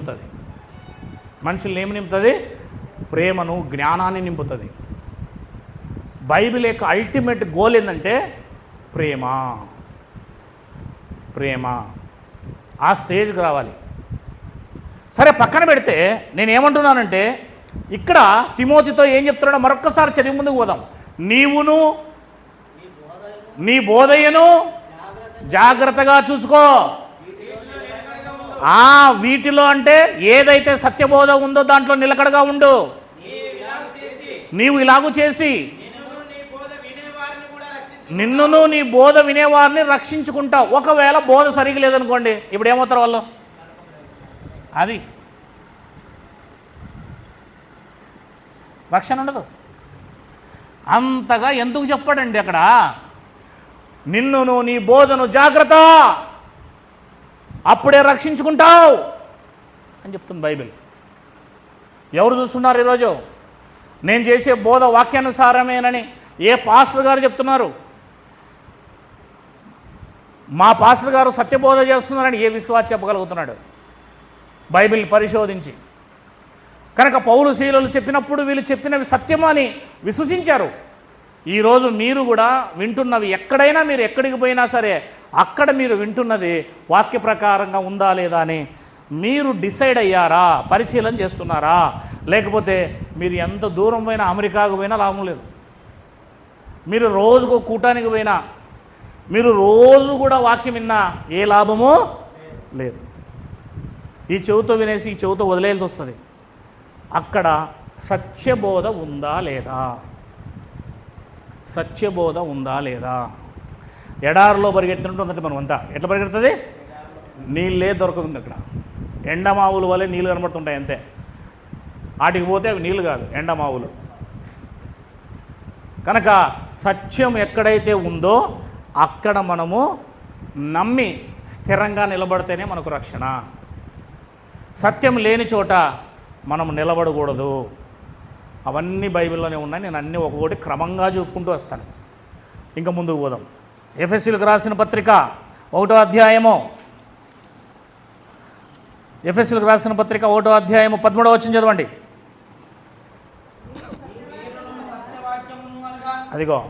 నింపుతుంది. మనుషుల్ని ఏమి నింపుతుంది? ప్రేమను, జ్ఞానాన్ని నింపుతుంది. బైబిల్ యొక్క అల్టిమేట్ గోల్ ఏంటంటే ప్రేమ. ప్రేమ ఆ స్టేజ్కి రావాలి. సరే, పక్కన పెడితే నేనేమంటున్నానంటే, ఇక్కడ తిమోతితో ఏం చెప్తున్నాడో మరొక్కసారి చదివి ముందుకు పోదాం. నీవును నీ బోధయను జాగ్రత్తగా చూసుకో. వీటిలో అంటే ఏదైతే సత్యబోధ ఉందో దాంట్లో నిలకడగా ఉండు. నీవు ఇలాగూ చేసి నిన్నును నీ బోధ వినేవారిని రక్షించుకుంటావు. ఒకవేళ బోధ సరిగా లేదనుకోండి, ఇప్పుడు ఏమవుతారు వాళ్ళు? అది రక్షణ ఉండదు. అంతగా ఎందుకు చెప్పాడండి అక్కడ? నిన్నును నీ బోధను జాగ్రత్త, అప్పుడే రక్షించుకుంటావు అని చెప్తుంది బైబిల్. ఎవరు చూస్తున్నారు ఈరోజు? నేను చేసే బోధ వాక్యానుసారమేనని ఏ పాస్టర్ గారు చెప్తున్నారు? మా పాస్టర్ గారు సత్యబోధ చేస్తున్నారని ఏ విశ్వాస చెప్పగలుగుతున్నాడు బైబిల్ పరిశోధించి? కనుక పౌలు శీలలు చెప్పినప్పుడు వీళ్ళు చెప్పినవి సత్యమని విశ్వసించారు. ఈరోజు మీరు కూడా వింటున్నవి ఎక్కడైనా, మీరు ఎక్కడికి పోయినా సరే, అక్కడ మీరు వింటున్నది వాక్య ప్రకారంగా ఉందా లేదా అని మీరు డిసైడ్ అయ్యారా? పరిశీలన చేస్తున్నారా? లేకపోతే మీరు ఎంత దూరం పోయినా, అమెరికాకు పోయినా లాభం లేదు. మీరు రోజుకు కూటానికి పోయినా, మీరు రోజు కూడా వాక్యం విన్నా ఏ లాభమూ లేదు. ఈ చెవుతో వినేసి ఈ చెవుతో వదిలేయాల్సి వస్తుంది. అక్కడ సత్యబోధ ఉందా లేదా? సత్యబోధ ఉందా లేదా? ఎడారిలో పరిగెత్తుతుంటే మనం అంతా ఎట్లా పరిగెడుతుంది? నీళ్ళే దొరకదు అక్కడ. ఎండమావులు వల్లే నీళ్ళు కనబడుతుంటాయి అంతే. వాటికి పోతే అవి నీళ్ళు కాదు, ఎండమావులు. కనుక సత్యం ఎక్కడైతే ఉందో అక్కడ మనము నమ్మి స్థిరంగా నిలబడితేనే మనకు రక్షణ. సత్యం లేని చోట మనం నిలబడకూడదు. అవన్నీ బైబిల్లోనే ఉన్నాయి. నేను అన్నీ ఒక్కొక్కటి క్రమంగా చూపుకుంటూ వస్తాను. ఇంకా ముందుకు పోదాం. ఎఫెసీలకు రాసిన పత్రిక 1వ అధ్యాయము, ఎఫెసీలకు రాసిన పత్రిక 1వ అధ్యాయము 13వ వచనం చదవండి. అదిగో,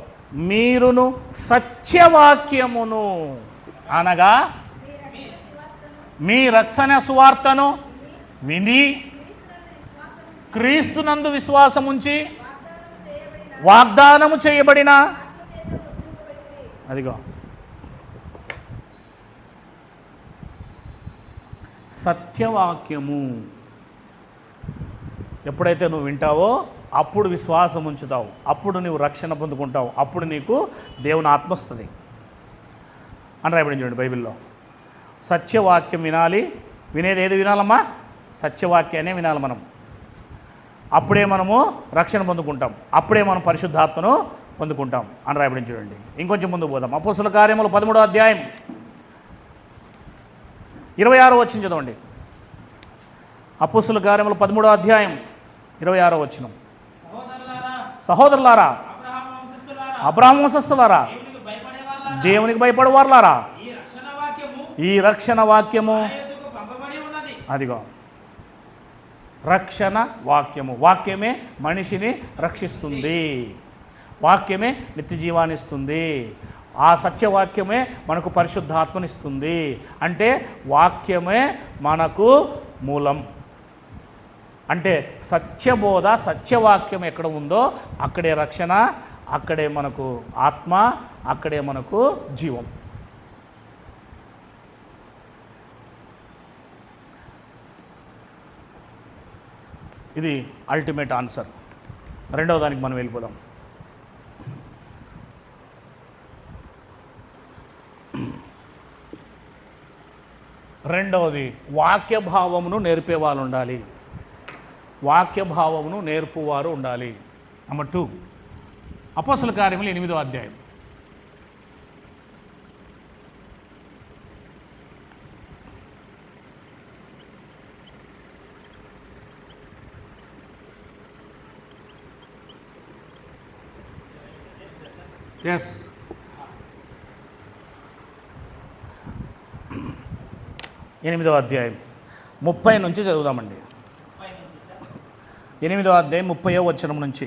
మీరును సత్యవాక్యమును అనగా మీ రక్షణ సువార్తను విని క్రీస్తునందు విశ్వాసముంచి వాగ్దానము చేయబడిన, అదిగో సత్యవాక్యము. ఎప్పుడైతే నువ్వు వింటావో అప్పుడు విశ్వాసం ఉంచుతావు, అప్పుడు నువ్వు రక్షణ పొందుకుంటావు, అప్పుడు నీకు దేవుని ఆత్మ వస్తుంది అని రాయబడింది చూడండి బైబిల్లో. సత్యవాక్యం వినాలి. వినేది ఏది వినాలమ్మా? సత్యవాక్యాన్ని వినాలి మనం. అప్పుడే మనము రక్షణ పొందుకుంటాం, అప్పుడే మనం పరిశుద్ధాత్మను పొందుకుంటాం అని రాయబడింది చూడండి. ఇంకొంచెం ముందుకు పోదాం. అపోస్తలుల కార్యములు 13వ అధ్యాయం 26వ వచనం చదవండి. అపోస్తలుల కార్యములు 13వ అధ్యాయం 26వ వచనం. సహోదరులారా, అబ్రహాము వంశస్థులారా, దేవునికి భయపడేవారులారా, ఈ రక్షణ వాక్యము, అదిగో రక్షణ వాక్యము. వాక్యమే మనిషిని రక్షిస్తుంది, వాక్యమే నిత్య జీవాన్ని ఇస్తుంది. ఆ సత్యవాక్యమే మనకు పరిశుద్ధాత్మనిస్తుంది. అంటే వాక్యమే మనకు మూలం. అంటే సత్యబోధ, సత్యవాక్యం ఎక్కడ ఉందో అక్కడే రక్షణ, అక్కడే మనకు ఆత్మ, అక్కడే మనకు జీవం. ఇది అల్టిమేట్ ఆన్సర్. రెండవ దానికి మనం వెళ్ళిపోదాం. రెండవది, వాక్యభావమును నేర్పేవాళ్ళు ఉండాలి. వాక్యభావమును నేర్పువారు ఉండాలి. నెంబర్ 2, అపోస్తలుల కార్యములు 8వ అధ్యాయం. ఎస్, 8వ అధ్యాయం 30 నుంచి చదువుదామండి. 8వ అధ్యాయం 30వ వచనం నుంచి.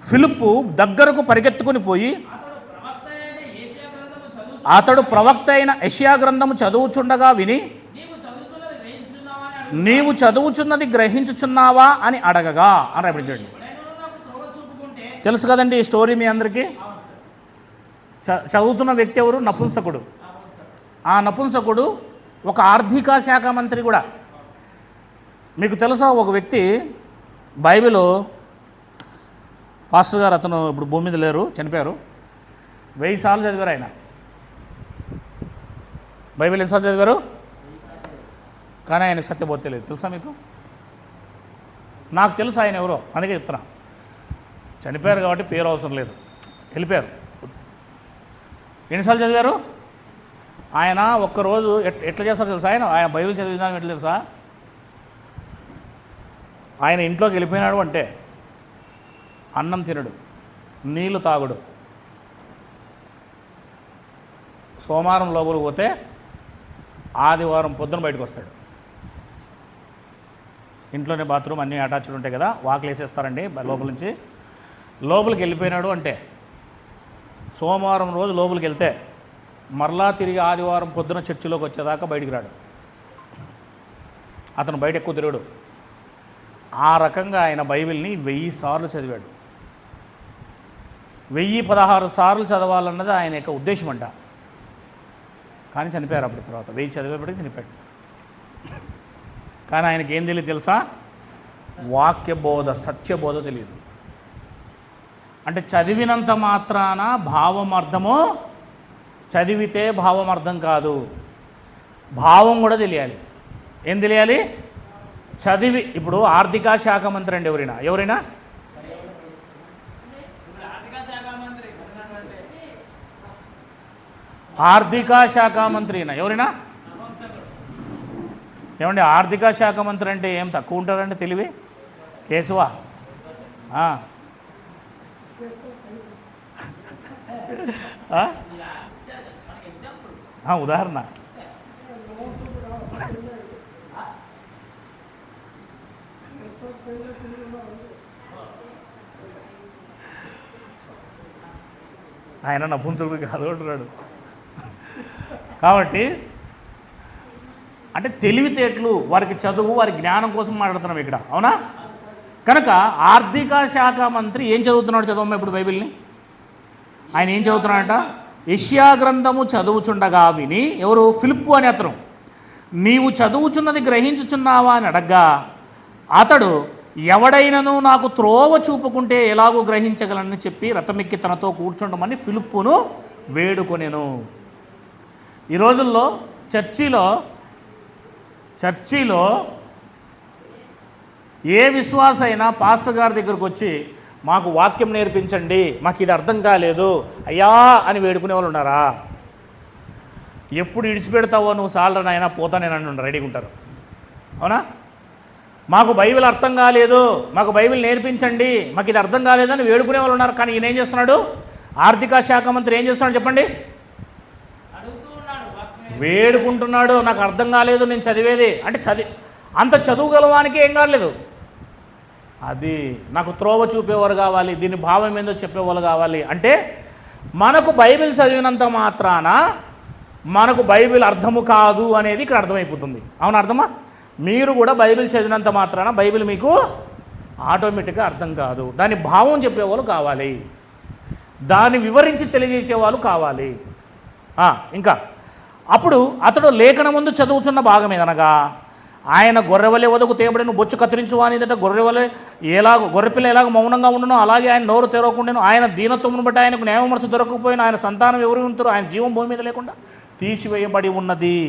ఫిలిప్పు దగ్గరకు పరిగెత్తుకొని పోయి అతడు ప్రవక్త అయిన యెషయా గ్రంథము చదువుచుండగా విని, నీవు చదువుచున్నది గ్రహించుచున్నావా అని అడగగా అని రాయించండి. తెలుసు కదండి ఈ స్టోరీ మీ అందరికీ. చదువుతున్న వ్యక్తి ఎవరు? నపుంసకుడు. ఆ నపుంసకుడు ఒక ఆర్థిక శాఖ మంత్రి కూడా. మీకు తెలుసా, ఒక వ్యక్తి బైబిల్ పాస్టర్ గారు, అతను ఇప్పుడు భూమి మీద లేరు, చనిపోయారు. 1000 సార్లు చదివారు ఆయన. బైబిల్ ఎన్నిసార్లు చదివారు? కానీ ఆయనకు సత్యబోధ తెలియదు. తెలుసా మీకు? నాకు తెలుసు ఆయన ఎవరో, అందుకే చెప్తున్నా. చనిపోయారు కాబట్టి పేరు అవసరం లేదు, వెళ్ళిపోయారు. ఎన్నిసార్లు చదివారు? ఆయన ఒక్కరోజు ఎట్లా చేస్తారో తెలుసా? ఆయన బైబిల్ చదివిన విధానం ఎట్లా తెలుసా? ఆయన ఇంట్లోకి వెళ్ళిపోయినాడు అంటే అన్నం తినడు, నీళ్లు తాగుడు. సోమవారం లోపలికి పోతే ఆదివారం పొద్దున బయటకు వస్తాడు. ఇంట్లోనే బాత్రూమ్ అన్నీ అటాచ్డ్ ఉంటాయి కదా, వాకిలు వేసేస్తారండి లోపల నుంచి. లోపలికి వెళ్ళిపోయినాడు అంటే సోమవారం రోజు లోపలికి వెళ్తే మరలా తిరిగి ఆదివారం పొద్దున చర్చిలోకి వచ్చేదాకా బయటికి రాడు. అతను బయట ఎక్కువ తిరగడు. ఆ రకంగా ఆయన బైబిల్ని 1000 సార్లు చదివాడు. 1016 సార్లు చదవాలన్నది ఆయన యొక్క ఉద్దేశం అంట. కానీ చనిపోయారు అప్పుడు. తర్వాత 1000 చదివేపటికి చనిపోయాడు. కానీ ఆయనకి ఏం తెలియదు తెలుసా? వాక్యబోధ, సత్యబోధ తెలియదు. అంటే చదివినంత మాత్రాన భావం అర్థమో, చదివితే భావం అర్థం కాదు, భావం కూడా తెలియాలి. ఏం తెలియాలి? చదివి. ఇప్పుడు ఆర్థిక శాఖ మంత్రి అండి ఎవరైనా ఆర్థిక శాఖ మంత్రి ఎవరైనా ఏమండి? ఆర్థిక శాఖ మంత్రి అంటే ఏం తక్కువ ఉంటారండి తెలివి? కేశవా? ఉదాహరణ ఆయన నపుంసకుడు కాదు అంటున్నాడు. కాబట్టి అంటే తెలివితేటలు, వారికి చదువు, వారి జ్ఞానం కోసం మాట్లాడుతున్నాం ఇక్కడ, అవునా? కనుక ఆర్థిక శాఖ మంత్రి ఏం చదువుతున్నాడు? చదవమ్మా ఇప్పుడు బైబిల్ని. ఆయన ఏం చదువుతున్నాడట? యెషయా గ్రంథము చదువుచుండగా విని, ఎవరు? ఫిలిప్పు అనే అతను, నీవు చదువుచున్నది గ్రహించుచున్నావా అని అడగ్గా, అతడు ఎవడైనను నాకు త్రోవ చూపుకుంటే ఎలాగో గ్రహించగలనని చెప్పి రథమెక్కి తనతో కూర్చుండమని ఫిలిప్పును వేడుకొనెను. ఈ రోజుల్లో చర్చిలో ఏ విశ్వాస అయినా పాస్టర్ గారి దగ్గరకు వచ్చి మాకు వాక్యం నేర్పించండి, మాకు ఇది అర్థం కాలేదు అయ్యా అని వేడుకునే వాళ్ళు ఉన్నారా? ఎప్పుడు ఇడిచిపెడతావో నువ్వు సాలరా నాయనా పోతానేనని రెడీగా ఉంటారు, అవునా? మాకు బైబిల్ అర్థం కాలేదు, మాకు బైబిల్ నేర్పించండి, మాకు ఇది అర్థం కాలేదని వేడుకునే వాళ్ళు ఉన్నారు. కానీ ఈయన ఏం చేస్తున్నాడు? ఆర్థిక శాఖ మంత్రి ఏం చేస్తున్నాడు చెప్పండి? వేడుకుంటున్నాడు. నాకు అర్థం కాలేదు, నేను చదివేది అంటే అంత చదువుగలవానికి ఏం కాలేదు. అది నాకు త్రోవ చూపేవారు కావాలి, దీని భావం ఏందో చెప్పేవాళ్ళు కావాలి. అంటే మనకు బైబిల్ చదివినంత మాత్రాన మనకు బైబిల్ అర్థము కాదు అనేది ఇక్కడ అర్థమైపోతుంది. అవును, అర్థమా? మీరు కూడా బైబిల్ చదివినంత మాత్రాన బైబిల్ మీకు ఆటోమేటిక్గా అర్థం కాదు. దాని భావం చెప్పేవాళ్ళు కావాలి, దాన్ని వివరించి తెలియజేసేవాళ్ళు కావాలి. ఇంకా అప్పుడు అతడు లేఖన ముందు చదువుతున్న భాగం ఏదనగా, ఆయన గొర్రెవలే వదకు తేబడిన బొచ్చు కత్తిరించు అనేదట. గొర్రెపిల్ల ఎలాగ మౌనంగా ఉండను అలాగే ఆయన నోరు తెరవకుండాను. ఆయన దీనత్వమును బట్టి ఆయనకు న్యాయవిమర్శ దొరకకపోయినా ఆయన సంతానం ఎవరు ఉంటారు? ఆయన జీవం భూమి మీద లేకుండా తీసివేయబడి ఉన్నది.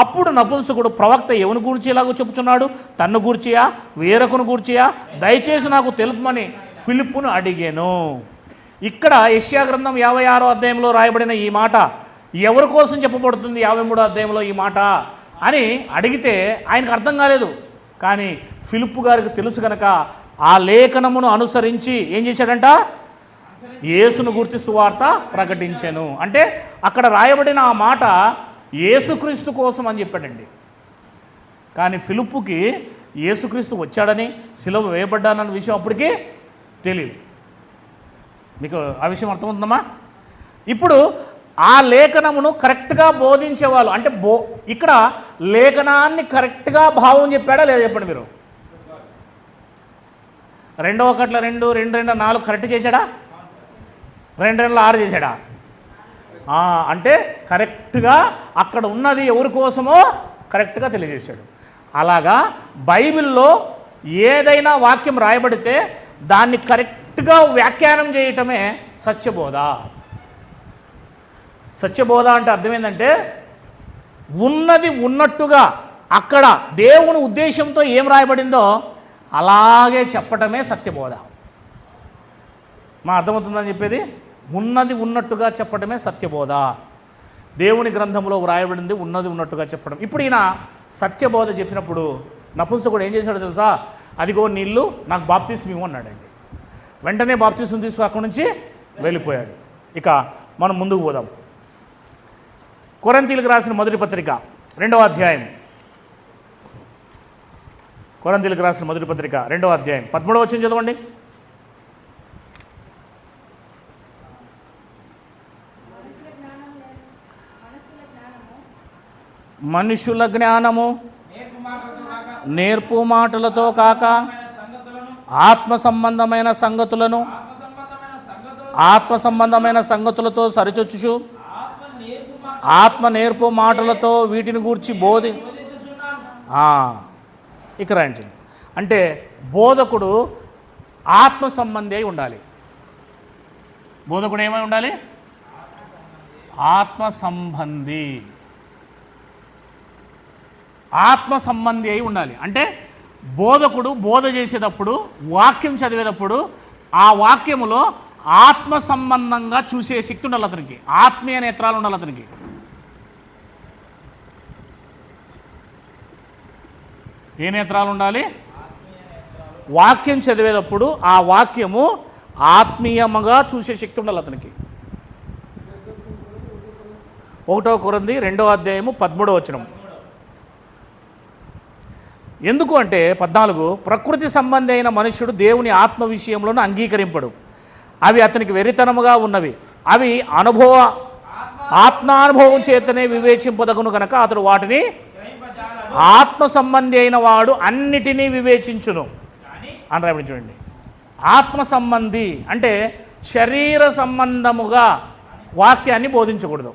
అప్పుడు నపుంసకుడు ప్రవక్త ఎవని గూర్చి ఎలాగో చెప్పుచున్నాడు? తన్ను గూర్చియా వేరొకను గూర్చియా? దయచేసి నాకు తెలుపమని ఫిలిప్పును అడిగాను. ఇక్కడ యెషయా గ్రంథం 56వ అధ్యాయంలో రాయబడిన ఈ మాట ఎవరి కోసం చెప్పబడుతుంది? 53వ అధ్యాయంలో ఈ మాట అని అడిగితే ఆయనకు అర్థం కాలేదు. కానీ ఫిలిప్పు గారికి తెలుసు కనుక ఆ లేఖనమును అనుసరించి ఏం చేశాడంట? యేసును గురించి సువార్త ప్రకటించాను. అంటే అక్కడ రాయబడిన ఆ మాట యేసుక్రీస్తు కోసం అని చెప్పాడండి. కానీ ఫిలిప్పుకి యేసుక్రీస్తు వచ్చాడని సిలువ వేయబడ్డానన్న విషయం అప్పటికీ తెలియదు. మీకు ఆ విషయం అర్థమవుతుందమ్మా? ఇప్పుడు ఆ లేఖనమును కరెక్ట్గా బోధించేవాళ్ళు అంటే ఇక్కడ లేఖనాన్ని కరెక్ట్గా భావం చెప్పాడా లేదా చెప్పండి మీరు. 2:1-2, 2:4 కరెక్ట్ చేశాడా? 2:6 చేశాడా? అంటే కరెక్ట్గా అక్కడ ఉన్నది ఎవరి కోసమో కరెక్ట్గా తెలియజేశాడు. అలాగా బైబిల్లో ఏదైనా వాక్యం రాయబడితే దాన్ని కరెక్ట్గా వ్యాఖ్యానం చేయటమే సత్యబోధ. సత్యబోధ అంటే అర్థం ఏంటంటే ఉన్నది ఉన్నట్టుగా అక్కడ దేవుని ఉద్దేశంతో ఏం రాయబడిందో అలాగే చెప్పటమే సత్యబోధ. మా అర్థమవుతుందని చెప్పేది? ఉన్నది ఉన్నట్టుగా చెప్పటమే సత్యబోధ. దేవుని గ్రంథంలో వ్రాయబడింది ఉన్నది ఉన్నట్టుగా చెప్పడం. ఇప్పుడు ఈయన సత్యబోధ చెప్పినప్పుడు నపుంసకుడు ఏం చేశాడో తెలుసా? అదిగో నీళ్ళు నాకు బాప్తిస్మం అన్నాడండి. వెంటనే బాప్తిస్మం తీసుకు అక్కడి నుంచి వెళ్ళిపోయాడు. ఇక మనం ముందుకు పోదాం. కొరింథీయులకు రాసిన మొదటి పత్రిక 2వ అధ్యాయం. కొరింథీయులకు రాసిన మొదటి పత్రిక 2వ అధ్యాయం 13వ వచనం చదవండి. మనుషుల జ్ఞానము నేర్పు మాటలతో కాక ఆత్మ సంబంధమైన సంగతులతో సరిచొచ్చుచు ఆత్మ నేర్పు మాటలతో వీటిని గూర్చి ఇక రాయించండి. అంటే బోధకుడు ఆత్మ సంబంధి అయి ఉండాలి. బోధకుడు ఏమై ఉండాలి? ఆత్మ సంబంధి అయి ఉండాలి. అంటే బోధకుడు బోధ చేసేటప్పుడు వాక్యం చదివేటప్పుడు ఆ వాక్యములో ఆత్మ సంబంధంగా చూసే శక్తి ఉండాలి అతనికి. ఆత్మీయ నేత్రాలు ఉండాలి అతనికి. ఏ నేత్రాలు ఉండాలి? వాక్యం చదివేటప్పుడు ఆ వాక్యము ఆత్మీయముగా చూసే శక్తి ఉండాలి అతనికి. 1 కొరింథీ 2వ అధ్యాయము 13వ వచనం. ఎందుకు అంటే 14, ప్రకృతి సంబంధి అయిన మనుష్యుడు దేవుని ఆత్మ విషయంలోనూ అంగీకరింపడు. అవి అతనికి వెరితనముగా ఉన్నవి. అవి ఆత్మానుభవం చేతనే వివేచింపదగును కనుక అతడు వాటిని ఆత్మ సంబంధి అయిన వాడు అన్నిటినీ వివేచించును అని రాబడి. చూడండి, ఆత్మ సంబంధి అంటే శరీర సంబంధముగా వాక్యాన్ని బోధించకూడదు.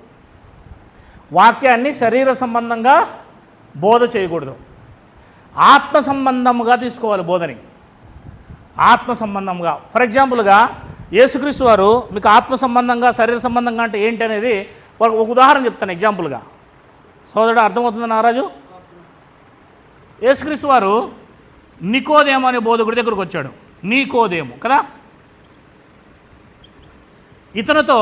వాక్యాన్ని శరీర సంబంధంగా బోధ చేయకూడదు. ఆత్మ సంబంధముగా తీసుకోవాలి బోధని. ఆత్మ సంబంధంగా. ఫర్ ఎగ్జాంపుల్గా యేసుక్రీస్తు వారు మీకు ఆత్మ సంబంధంగా శరీర సంబంధంగా అంటే ఏంటి అనేది ఒక ఉదాహరణ చెప్తాను ఎగ్జాంపుల్గా. సోదరుడు అర్థమవుతుంది నారాజు? యేసుక్రీస్తు వారు నికోదేము అనే బోధకుడి దగ్గరకు వచ్చాడు. నికోదేము కదా, ఇతనితో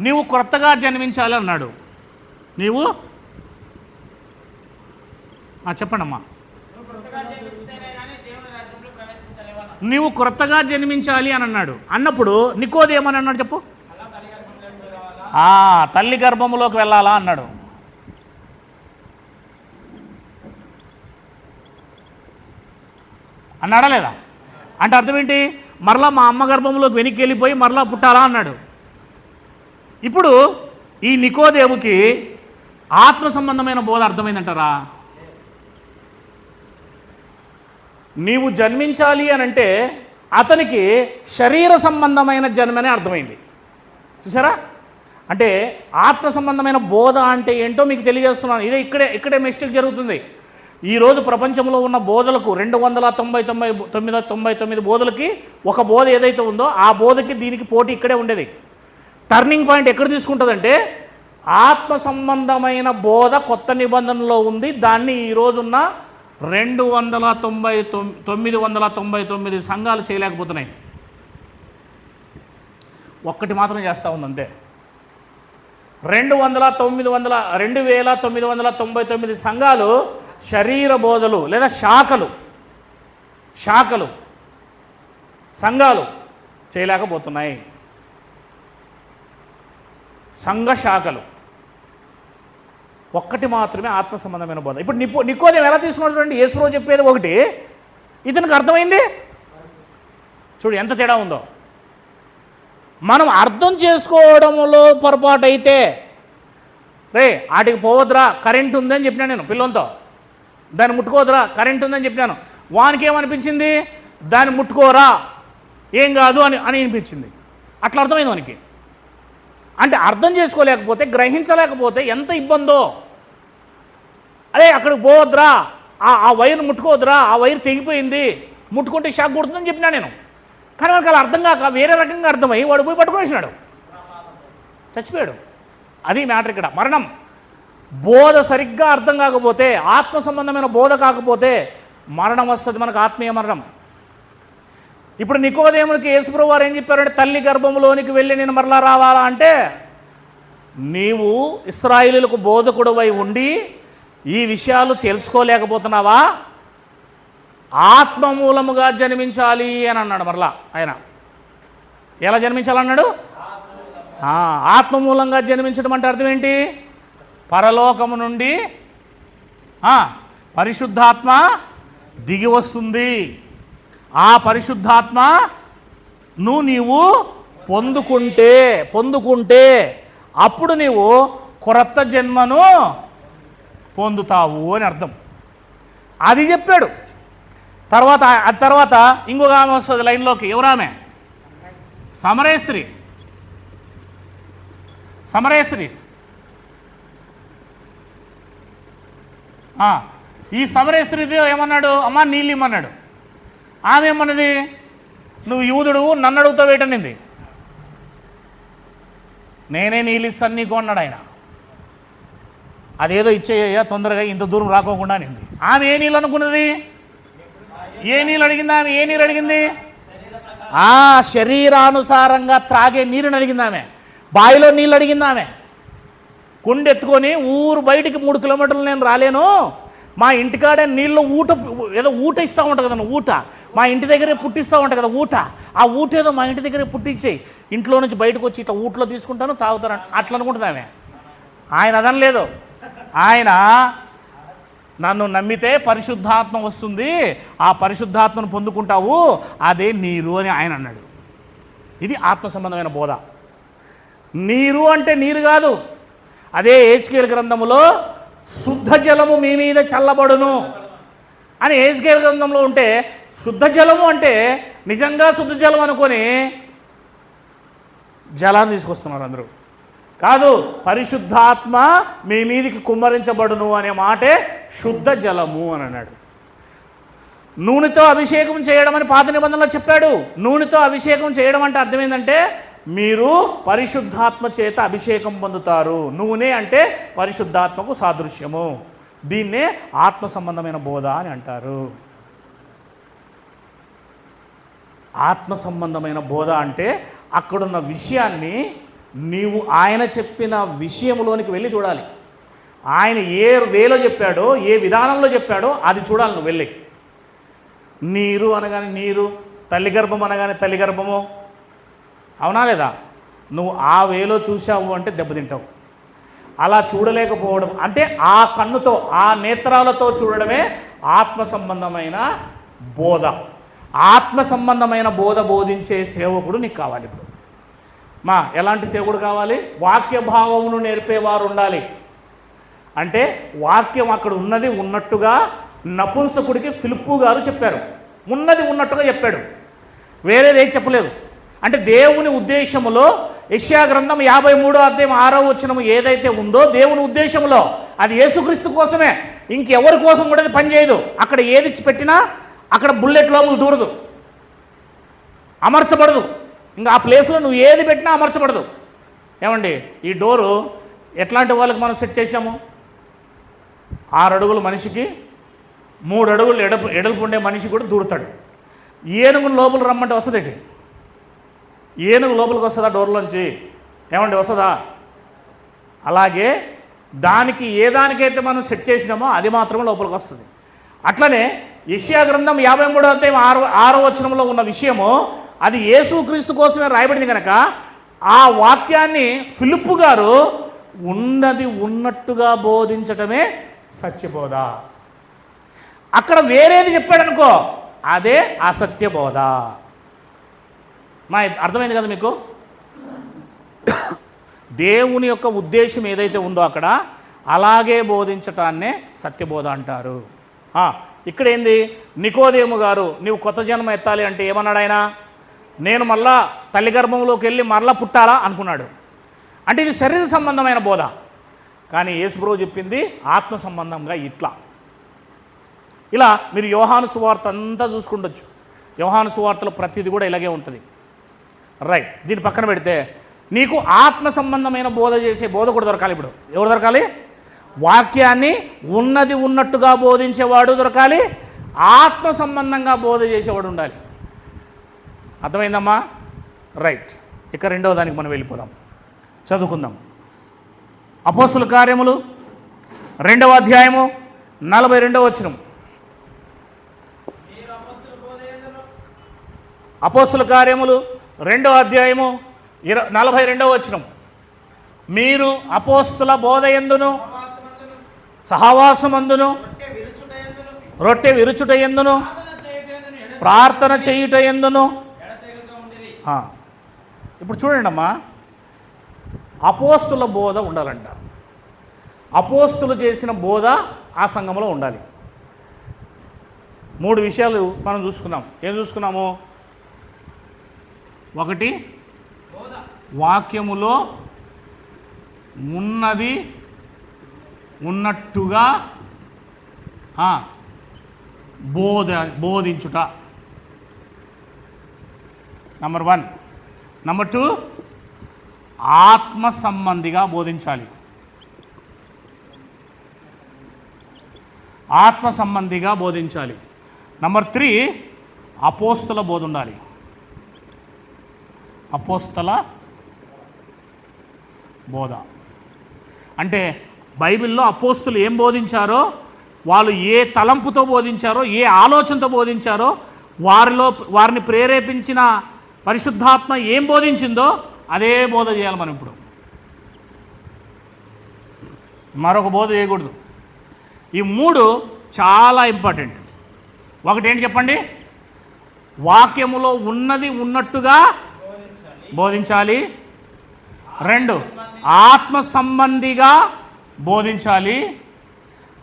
నీవు కొత్తగా జన్మించాలి అన్నాడు. నీవు చెప్పండమ్మా. నీవు కొత్తగా జన్మించాలి అని అన్నాడు. అన్నప్పుడు నికోదేము అని అన్నాడు చెప్పు. తల్లి గర్భములోకి వెళ్ళాలా అన్నాడు. అన్నాడా లేదా? అంటే అర్థం ఏంటి? మరలా మా అమ్మ గర్భంలోకి వెనక్కి వెళ్ళిపోయి మరలా పుట్టాలా అన్నాడు. ఇప్పుడు ఈ నికోదేముకి ఆత్మ సంబంధమైన బోధ అర్థమైందంటారా? నీవు జన్మించాలి అని అంటే అతనికి శరీర సంబంధమైన జన్మనే అర్థమైంది. చూసారా? అంటే ఆత్మ సంబంధమైన బోధ అంటే ఏంటో మీకు తెలియజేస్తున్నాను. ఇక్కడే మిస్టేక్ జరుగుతుంది. ఈరోజు ప్రపంచంలో ఉన్న బోధలకు 299 బోధలకి ఒక బోధ ఏదైతే ఉందో ఆ బోధకి దీనికి పోటీ ఇక్కడే ఉండేది. టర్నింగ్ పాయింట్ ఎక్కడ తీసుకుంటుందంటే ఆత్మ సంబంధమైన బోధ కొత్త నిబంధనలో ఉంది. దాన్ని ఈరోజున్న 999 సంఘాలు చేయలేకపోతున్నాయి. ఒక్కటి మాత్రం చేస్తూ ఉంది అంతే. 2999 సంఘాలు శరీర బోధలు లేదా శాఖలు సంఘాలు చేయలేకపోతున్నాయి. సంఘ శాఖలు ఒక్కటి మాత్రమే ఆత్మ సంబంధమైన బోధ. ఇప్పుడు నికోదేము ఎలా తీసుకున్నాడు చూడండి, యేసుప్రభు చెప్పేది ఒకటి, ఇతనికి అర్థమైంది. చూడు ఎంత తేడా ఉందో. మనం అర్థం చేసుకోవడంలో పొరపాటు అయితే, రే వాటికి పోవద్దురా కరెంట్ ఉందని చెప్పినా నేను పిల్లలతో, దాన్ని ముట్టుకోవద్దురా కరెంట్ ఉందని చెప్పినాను, వానికి ఏమనిపించింది, దాన్ని ముట్టుకోరా ఏం కాదు అని అనిపించింది. అట్లా అర్థమైంది వానికి. అంటే అర్థం చేసుకోలేకపోతే, గ్రహించలేకపోతే ఎంత ఇబ్బందో. అదే అక్కడికి పోవద్దురా, ఆ వైర్ ముట్టుకోవద్దురా, ఆ వైర్ తెగిపోయింది, ముట్టుకుంటే షాక్ కొడుతుందని చెప్పినా నేను. కానీ వాడికి అలా అర్థం కాక వేరే రకంగా అర్థమై వాడు పోయి పట్టుకునేసినాడు, చచ్చిపోయాడు. అది మ్యాటర్ ఇక్కడ. మరణం బోధ సరిగ్గా అర్థం కాకపోతే, ఆత్మ సంబంధమైన బోధ కాకపోతే మరణం వస్తుంది మనకు, ఆత్మీయ మరణం. ఇప్పుడు నికోదేమునికి యేసుప్రభు వారు ఏం చెప్పారంటే, తల్లి గర్భంలోనికి వెళ్ళి నేను మరలా రావాలా అంటే, నీవు ఇశ్రాయేలులకు బోధకుడువై ఉండి ఈ విషయాలు తెలుసుకోలేకపోతున్నావా, ఆత్మ మూలముగా జన్మించాలి అని అన్నాడు. మరలా ఆయన ఎలా జన్మించాలన్నాడు, ఆత్మ మూలంగా జన్మించడం అంటే అర్థం ఏంటి, పరలోకము నుండి పరిశుద్ధాత్మ దిగి వస్తుంది, ఆ పరిశుద్ధాత్మ నీవు పొందుకుంటే అప్పుడు నీవు క్రొత్త జన్మను పొందుతావు అని అర్థం. అది చెప్పాడు. తర్వాత ఇంకొక ఆమె వస్తుంది లైన్లోకి. ఎవరామె, సమరయ స్త్రీ. ఈ సమరయ స్త్రీతో ఏమన్నాడు, అమ్మా నీళ్ళు ఇమ్మన్నాడు. ఆమె ఏమన్నది, నువ్వు యూదుడు నన్ను అడుగుతావు ఏంటనింది. నేనే నీళ్ళు ఇస్తాను నీకు అన్నాడు ఆయన. అదేదో ఇచ్చేయ్యా తొందరగా, ఇంత దూరం రాకోకుండా అనింది. ఆమె ఏ నీళ్ళు అనుకున్నది, ఏ నీళ్ళు అడిగింది ఆమె, ఏ నీరు అడిగింది, శరీరానుసారంగా త్రాగే నీరుని అడిగింది ఆమె. బావిలో నీళ్ళు అడిగింది ఆమె. కుండెత్తుకొని ఊరు బయటికి 3 కిలోమీటర్లు నేను రాలేను, మా ఇంటికాడే నీళ్ళు ఊట ఇస్తూ ఉంటుంది కదా, ఊట మా ఇంటి దగ్గరే పుట్టిస్తూ ఉంటుంది కదా ఊట, ఆ ఊట ఏదో మా ఇంటి దగ్గరే పుట్టించేయి, ఇంట్లో నుంచి బయటకు వచ్చి ఇట్లా ఊట్లో తీసుకుంటాను తాగుతాను అట్లా అనుకుంటుంది ఆమె. ఆయన అదనలేదు. ఆయన నన్ను నమ్మితే పరిశుద్ధాత్మ వస్తుంది, ఆ పరిశుద్ధాత్మను పొందుకుంటావు, అదే నీరు అని ఆయన అన్నాడు. ఇది ఆత్మ సంబంధమైన బోధ. నీరు అంటే నీరు కాదు. అదే హెజ్కేలు గ్రంథములో శుద్ధ జలము మీ మీద చల్లబడును అని హెజ్కేలు గ్రంథంలో ఉంటే, శుద్ధ జలము అంటే నిజంగా శుద్ధ జలం అనుకొని జలాన్ని తీసుకొస్తున్నారు అందరూ. కాదు, పరిశుద్ధాత్మ మీ మీదికి కుమ్మరించబడును అనే మాటే శుద్ధ జలము అని అన్నాడు. నూనెతో అభిషేకం చేయడం అని పాత నిబంధనలో చెప్పాడు. నూనెతో అభిషేకం చేయడం అంటే అర్థం ఏంటంటే, మీరు పరిశుద్ధాత్మ చేత అభిషేకం పొందుతారు. నూనె అంటే పరిశుద్ధాత్మకు సాదృశ్యము. దీన్నే ఆత్మ సంబంధమైన బోధ అని అంటారు. ఆత్మ సంబంధమైన బోధ అంటే అక్కడున్న విషయాన్ని నీవు ఆయన చెప్పిన విషయంలోనికి వెళ్ళి చూడాలి. ఆయన ఏ వేలో చెప్పాడో, ఏ విధానంలో చెప్పాడో అది చూడాలి నువ్వు వెళ్ళి. నీరు అనగానే నీరు, తల్లి గర్భం అనగానే తల్లి గర్భము, అవునా లేదా? నువ్వు ఆ వేలో చూసావు అంటే దెబ్బతింటావు. అలా చూడలేకపోవడం అంటే ఆ కన్నుతో, ఆ నేత్రాలతో చూడడమే ఆత్మ సంబంధమైన బోధ. ఆత్మ సంబంధమైన బోధ బోధించే సేవకుడు నీకు కావాలి. ఇప్పుడు ఎలాంటి సేవకుడు కావాలి? వాక్య భావమును నేర్పేవారు ఉండాలి. అంటే వాక్యం అక్కడ ఉన్నది ఉన్నట్టుగా నపుంసకుడికి ఫిలిప్పు గారు చెప్పారు. ఉన్నది ఉన్నట్టుగా చెప్పాడు, వేరేదే చెప్పలేదు. అంటే దేవుని ఉద్దేశములో యెషయా గ్రంథం 53వ అధ్యాయం 6వ వచనం ఏదైతే ఉందో దేవుని ఉద్దేశంలో అది యేసుక్రీస్తు కోసమే, ఇంకెవరి కోసం కూడా అది పనిచేయదు. అక్కడ ఏది పెట్టినా అక్కడ బుల్లెట్ లోపల దూరదు, అమర్చబడదు. ఇంకా ఆ ప్లేస్లో నువ్వు ఏది పెట్టినా అమర్చబడదు. ఏమండి, ఈ డోరు ఎట్లాంటి వాళ్ళకి మనం సెట్ చేసినాము? 6 అడుగుల మనిషికి 3 అడుగులు ఎడల్పు ఉండే మనిషి కూడా దూరుతాడు. ఏనుగును లోపల రమ్మంటే వస్తుంది? ఏనుగు లోపలికి వస్తుందా డోర్లోంచి? ఏమండి, వస్తుందా? అలాగే దానికి ఏ దానికైతే మనం సెట్ చేసినామో అది మాత్రమే లోపలికి వస్తుంది. అట్లనే యెషయా గ్రంథం 53వ అధ్యాయం 6వ వచనంలో ఉన్న విషయము అది యేసుక్రీస్తు కోసమే రాయబడింది కనుక ఆ వాక్యాన్ని ఫిలిప్పు గారు ఉన్నది ఉన్నట్టుగా బోధించటమే సత్యబోధ. అక్కడ వేరేది చెప్పాడనుకో అదే అసత్యబోధ. అర్థమైంది కదా మీకు? దేవుని యొక్క ఉద్దేశం ఏదైతే ఉందో అక్కడ అలాగే బోధించటాన్నే సత్యబోధ అంటారు. ఇక్కడ ఏంది, నికోదేము గారు నీవు కొత్త జన్మ ఎత్తాలి అంటే ఏమన్నాడు ఆయన? నేను మళ్ళా తల్లి గర్భంలోకి వెళ్ళి మరలా పుట్టాలా అనుకున్నాడు. అంటే ఇది శరీర సంబంధమైన బోధ. కానీ యేసుప్రభువు చెప్పింది ఆత్మ సంబంధంగా ఇట్లా. ఇలా మీరు యోహాను సువార్త అంతా చూసుకుండొచ్చు. యోహాను సువార్తలో ప్రతిదీ కూడా ఇలాగే ఉంటుంది. రైట్, దీన్ని పక్కన పెడితే నీకు ఆత్మ సంబంధమైన బోధ చేసే బోధకుడు దొరకాలి. ఇప్పుడు ఎవరు దొరకాలి? వాక్యాన్ని ఉన్నది ఉన్నట్టుగా బోధించేవాడు దొరకాలి, ఆత్మ సంబంధంగా బోధ చేసేవాడు ఉండాలి. అర్థమైందమ్మా? రైట్, ఇక రెండవ దానికి మనం వెళ్ళిపోదాం, చదువుకుందాం. అపోస్తుల కార్యములు 2వ అధ్యాయము 42వ వచనం. అపోస్తుల కార్యములు 2వ అధ్యాయము 42వ వచనం. మీరు అపోస్తుల బోధ యందును సహవాసమందును రొట్టె విరుచుట యందును ప్రార్థన చేయుట యందును. ఇప్పుడు చూడండి అమ్మా, అపోస్తుల బోధ ఉండాలంట. అపోస్తులు చేసిన బోధ ఆ సంఘంలో ఉండాలి. 3 విషయాలు మనం చూసుకున్నాం. ఏం చూసుకున్నాము? 1, వాక్యములో ఉన్నది ఉన్నట్టుగా బోధించుట. నంబర్ 1. నంబర్ 2, ఆత్మ సంబంధిగా బోధించాలి. ఆత్మ సంబంధిగా బోధించాలి. నంబర్ 3, అపోస్తల బోధ ఉండాలి. అపోస్తల బోధ అంటే బైబిల్లో అపోస్తులు ఏం బోధించారో, వాళ్ళు ఏ తలంపుతో బోధించారో, ఏ ఆలోచనతో బోధించారో, వారిని ప్రేరేపించిన పరిశుద్ధాత్మ ఏం బోధించిందో అదే బోధ చేయాలి మనం. ఇప్పుడు మరొక బోధ చేయకూడదు. ఈ 3 చాలా ఇంపార్టెంట్. 1 ఏంటి చెప్పండి? వాక్యములో ఉన్నది ఉన్నట్టుగా బోధించాలి. 2, ఆత్మ సంబంధిగా బోధించాలి.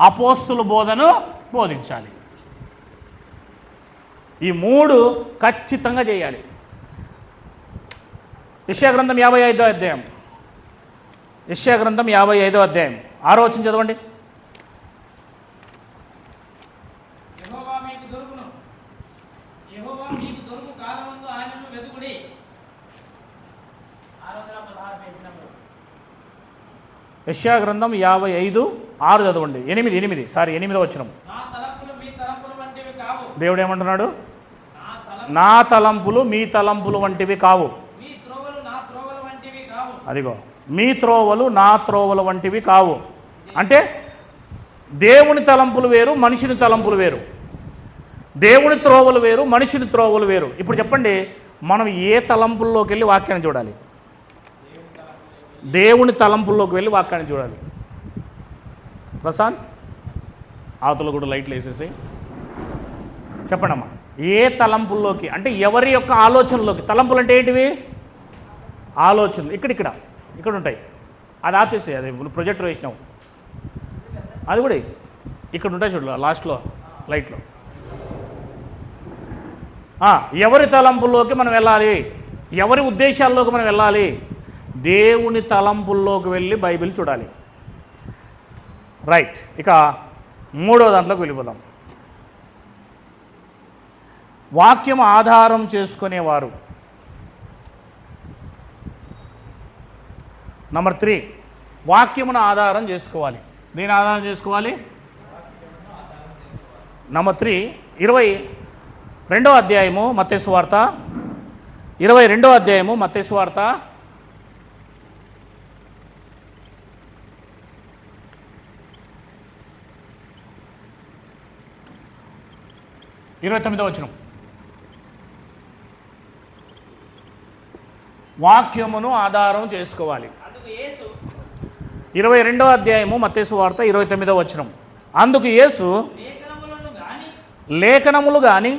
అపోస్తుల బోధను బోధించాలి. ఈ 3 ఖచ్చితంగా చేయాలి. యెషయా గ్రంథం 55వ అధ్యాయం. యెషయా గ్రంథం 55వ అధ్యాయం 6వ వచనం చదవండి. యెషయా గ్రంథం 55:6 చదవండి. 8వ వచనం. దేవుడు ఏమంటున్నాడు? నా తలంపులు మీ తలంపులు వంటివి కావు. అదిగో, మీ త్రోవలు నా త్రోవల వంటివి కావు. అంటే దేవుని తలంపులు వేరు, మనిషిని తలంపులు వేరు. దేవుని త్రోవలు వేరు, మనిషిని త్రోవలు వేరు. ఇప్పుడు చెప్పండి, మనం ఏ తలంపుల్లోకి వెళ్ళి వాక్యాన్ని చూడాలి? దేవుని తలంపుల్లోకి వెళ్ళి వాక్యాన్ని చూడాలి. ప్రశాంత్, అవతల కూడా లైట్లు వేసేసి చెప్పండి అమ్మా, ఏ తలంపుల్లోకి అంటే ఎవరి యొక్క ఆలోచనలోకి? తలంపులు అంటే ఏంటివి? ఆలోచనలు. ఇక్కడ ఉంటాయి. అది ఆఫ్ చేసే, అది ప్రొజెక్టర్ వేసినావు, అది కూడా ఇక్కడ ఉంటాయి చూడు లాస్ట్లో లైట్లో. ఎవరి తలంపుల్లోకి మనం వెళ్ళాలి? ఎవరి ఉద్దేశాల్లోకి మనం వెళ్ళాలి? దేవుని తలంపుల్లోకి వెళ్ళి బైబిల్ చూడాలి. రైట్, ఇక 3వ దాంట్లోకి వెళ్ళిపోదాం. వాక్యం ఆధారం చేసుకునేవారు. నంబర్ 3, వాక్యమును ఆధారం చేసుకోవాలి. దీని ఆధారం చేసుకోవాలి. నంబర్ 3, 22వ అధ్యాయము మత్తయి సువార్త. 22వ అధ్యాయము మత్తయి సువార్త 29వ వచనం. వాక్యమును ఆధారం చేసుకోవాలి. 22వ అధ్యాయము మత్తయి సువార్త 29వ వచనం. అందుకు యేసు లేఖనములు గాని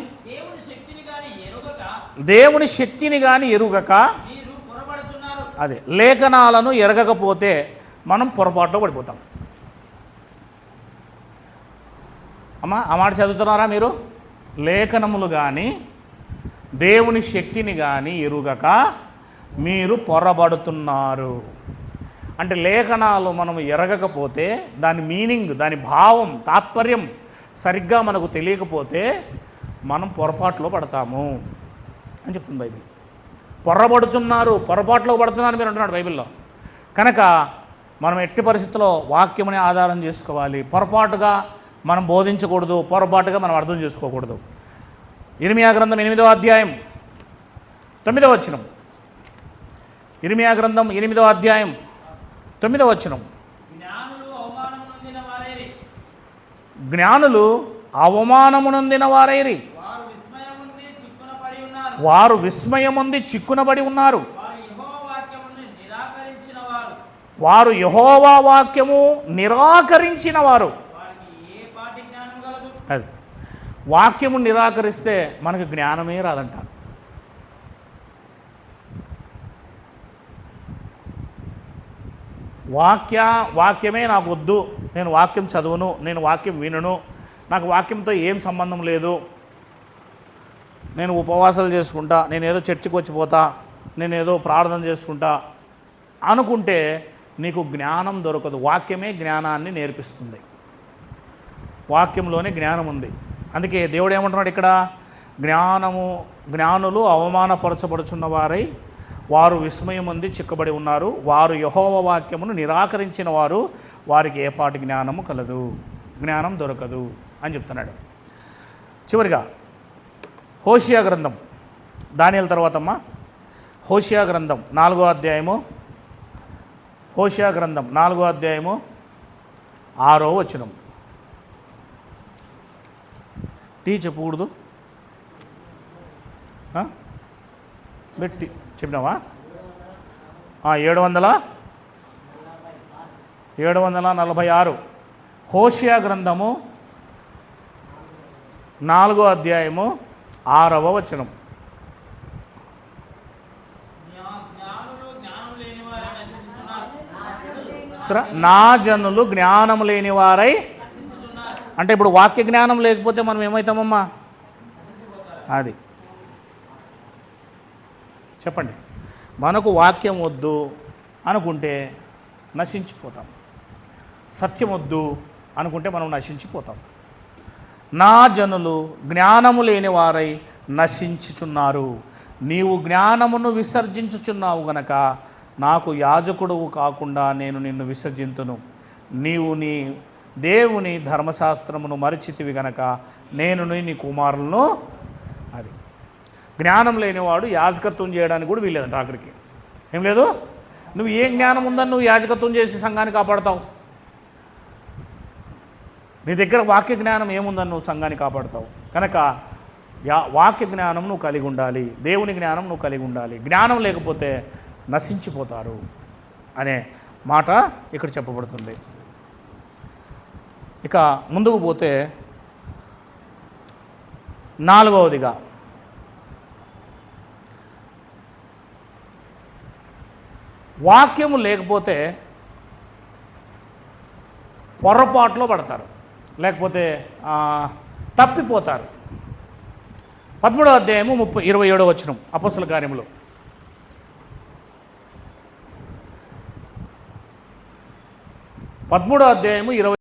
దేవుని శక్తిని గాని ఎరుగక, అదే లేఖనాలను ఎరగకపోతే మనం పొరపాటులో పడిపోతాం. అమ్మా ఆ మాట చదువుతున్నారా మీరు? లేఖనములు కానీ దేవుని శక్తిని కానీ ఎరుగక మీరు పొరబడుతున్నారు. అంటే లేఖనాలు మనం ఎరగకపోతే దాని మీనింగ్, దాని భావం, తాత్పర్యం సరిగ్గా మనకు తెలియకపోతే మనం పొరపాటులో పడతాము అని చెప్తుంది బైబిల్. పొరబడుతున్నారు, పొరపాటులో పడుతున్నారు మీరు అంటున్నాడు బైబిల్లో. కనుక మనం ఎట్టి పరిస్థితుల్లో వాక్యముని ఆధారం చేసుకోవాలి. పొరపాటుగా మనం బోధించకూడదు, పొరపాటుగా మనం అర్థం చేసుకోకూడదు. ఇర్మియా గ్రంథం 8వ అధ్యాయం 9వ వచనం. ఇర్మియా గ్రంథం 8వ అధ్యాయం 9వ వచనం. జ్ఞానులు అవమానమునొందిన వారైరి, వారు విస్మయముంది చిక్కునబడి ఉన్నారు. వారు యెహోవా వాక్యము నిరాకరించిన వారు. అది వాక్యము నిరాకరిస్తే మనకు జ్ఞానమే రాదంట. వాక్యమే నాకు వద్దు, నేను వాక్యం చదువును, నేను వాక్యం వినను, నాకు వాక్యంతో ఏం సంబంధం లేదు, నేను ఉపవాసాలు చేసుకుంటా, నేనేదో చర్చికి వచ్చిపోతా, నేనేదో ప్రార్థన చేసుకుంటా అనుకుంటే నీకు జ్ఞానం దొరకదు. వాక్యమే జ్ఞానాన్ని నేర్పిస్తుంది. వాక్యంలోనే జ్ఞానం ఉంది. అందుకే దేవుడు ఏమంటున్నాడు ఇక్కడ? జ్ఞానులు అవమానపరచబడుచున్న వారై వారు విస్మయముంది చిక్కబడి ఉన్నారు. వారు యెహోవా వాక్యమును నిరాకరించిన వారు, వారికి ఏపాటి జ్ఞానము కలదు, జ్ఞానం దొరకదు అని చెప్తున్నాడు. చివరిగా హోషియా గ్రంథం, దానియేలు తర్వాతమ్మా హోషియా గ్రంథం 4వ అధ్యాయము, హోషియా గ్రంథం 4వ అధ్యాయము 6వ వచనం. చెప్పకూడదు, పెట్టి చెప్పినావా? 746 హోషియా గ్రంథము 4వ అధ్యాయము 6వ వచనం. నా జనులు జ్ఞానము లేని వారై, అంటే ఇప్పుడు వాక్య జ్ఞానం లేకపోతే మనం ఏమవుతామమ్మా? అది చెప్పండి. మనకు వాక్యం వద్దు అనుకుంటే నశించిపోతాం, సత్యం వద్దు అనుకుంటే మనం నశించిపోతాం. నా జనులు జ్ఞానము లేని వారై నశించుచున్నారు. నీవు జ్ఞానమును విసర్జించుచున్నావు గనక నాకు యాజకుడువు కాకుండా నేను నిన్ను విసర్జింతును. నీవు నీ దేవుని ధర్మశాస్త్రమును మరిచితివి గనక నేను నీ కుమారులను. అది జ్ఞానం లేనివాడు యాజకత్వం చేయడానికి కూడా వీల్లేదంట. ఆఖరికి ఏం లేదు, నువ్వు ఏ జ్ఞానం ఉందని నువ్వు యాజకత్వం చేసి సంఘాన్ని కాపాడుతావు? నీ దగ్గర వాక్య జ్ఞానం ఏముందని నువ్వు సంఘాన్ని కాపాడుతావు? కనుక వాక్య జ్ఞానం నువ్వు కలిగి ఉండాలి, దేవుని జ్ఞానం నువ్వు కలిగి ఉండాలి. జ్ఞానం లేకపోతే నశించిపోతారు అనే మాట ఇక్కడ చెప్పబడుతుంది. ఇక ముందుకు పోతే 4వదిగా వాక్యము లేకపోతే పొరపాట్లో పడతారు, లేకపోతే తప్పిపోతారు. 13వ అధ్యాయము 27వ వచనం అపొస్తలుల కార్యములు. 13వ అధ్యాయము 20